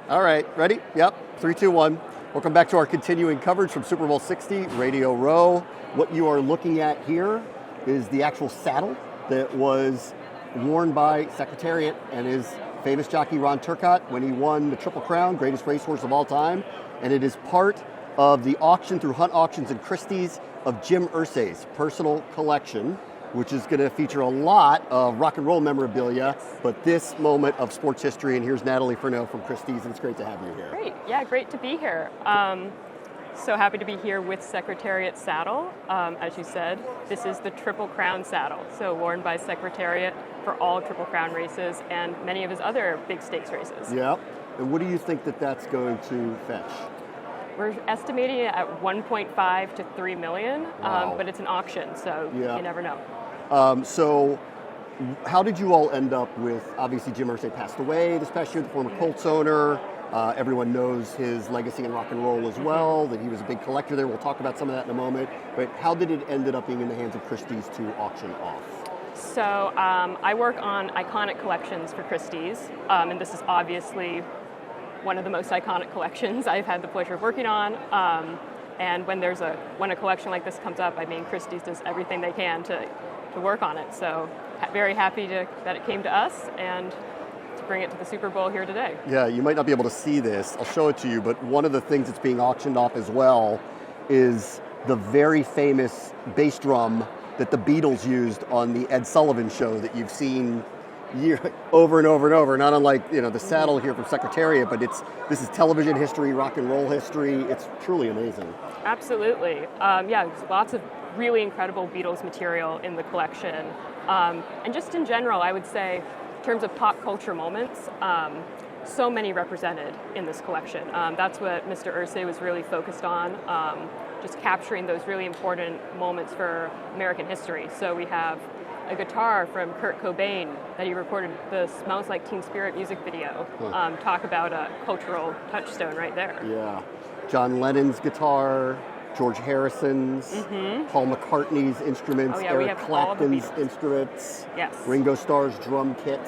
All right, ready? Yep, 3, 2, 1. Welcome back to our continuing coverage from Super Bowl 60, Radio Row. What you are looking at here is the actual saddle that was worn by Secretariat and his famous jockey Ron Turcotte when he won the Triple Crown, greatest racehorse of all time. And it is part of the auction through Hunt Auctions and Christie's of Jim Irsay's personal collection, which is going to feature a lot of rock and roll memorabilia, but this moment of sports history. And here's Nathalie Ferneau from Christie's, and it's great to have you here. Great, yeah, great to be here. So happy to be here with Secretariat saddle. As you said, this is the Triple Crown saddle, so worn by Secretariat for all Triple Crown races and many of his other big stakes races. Yeah, and what do you think that that's going to fetch? We're estimating it at 1.5 to 3 million, Wow. but it's an auction, so you never know. So how did you all end up with, obviously Jim Irsay passed away this past year, the former Colts owner. Everyone knows his legacy in rock and roll as well, that he was a big collector there. We'll talk about some of that in a moment. But how did it ended up being in the hands of Christie's to auction off? So I work on iconic collections for Christie's, and this is obviously one of the most iconic collections I've had the pleasure of working on. And when a collection like this comes up, I mean, Christie's does everything they can to work on it. So very happy that it came to us and to bring it to the Super Bowl here today. Yeah, you might not be able to see this. I'll show it to you, but one of the things that's being auctioned off as well is the very famous bass drum that the Beatles used on the Ed Sullivan Show that you've seen over and over and over. Not unlike the saddle here from Secretariat, but this is television history, rock and roll history. It's truly amazing. Absolutely. There's lots of really incredible Beatles material in the collection. And just in general, I would say, in terms of pop culture moments, so many represented in this collection. That's what Mr. Irsay was really focused on, just capturing those really important moments for American history. So we have a guitar from Kurt Cobain that he recorded the Smells Like Teen Spirit music video. Talk about a cultural touchstone right there. Yeah. John Lennon's guitar, George Harrison's, Paul McCartney's instruments, Eric Clapton's instruments, Ringo Starr's drum kit.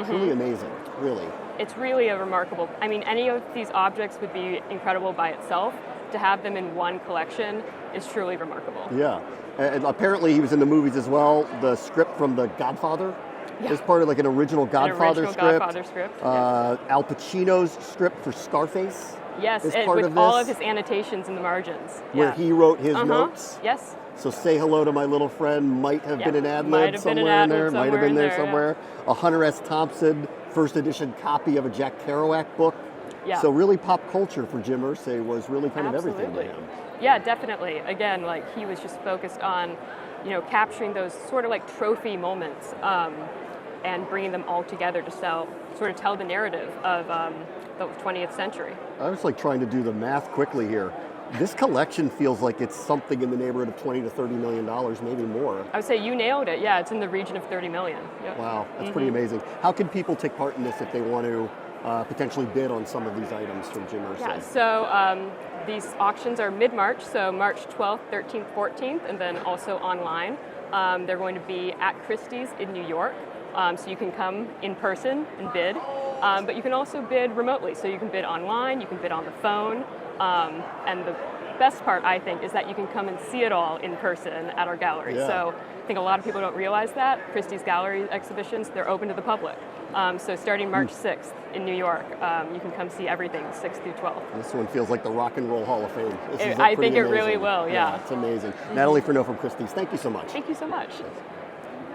Truly amazing, really. It's really a remarkable, any of these objects would be incredible by itself. To have them in one collection is truly remarkable. Yeah, and apparently he was in the movies as well. The script from The Godfather is part of like an original Godfather script. Al Pacino's script for Scarface. Yes, is and part with of this, all of his annotations in the margins. Where he wrote his notes. Yes. So Say Hello to My Little Friend might have been an ad-lib somewhere in there. Might have been there somewhere. A Hunter S. Thompson first edition copy of a Jack Kerouac book. Yeah. So really pop culture for Jim Irsay was really kind of everything to him. Yeah, definitely. Again, he was just focused on, capturing those sort of like trophy moments and bringing them all together to tell the narrative of the 20th century. I was trying to do the math quickly here. This collection feels like it's something in the neighborhood of $20 to $30 million, maybe more. I would say you nailed it. Yeah, it's in the region of 30 million. Yep. Wow, that's pretty amazing. How can people take part in this if they want to potentially bid on some of these items from Jim Irsay? Yeah, so these auctions are mid-March, so March 12th, 13th, 14th, and then also online. They're going to be at Christie's in New York, so you can come in person and bid, but you can also bid remotely, so you can bid online, you can bid on the phone, and the best part, I think, is that you can come and see it all in person at our gallery. Yeah. So I think a lot of people don't realize that. Christie's gallery exhibitions, they're open to the public. So starting March 6th in New York, you can come see everything 6th through 12th. This one feels like the Rock and Roll Hall of Fame. I think it really will, yeah. It's amazing. Nathalie Ferneau from Christie's, thank you so much. Thank you so much.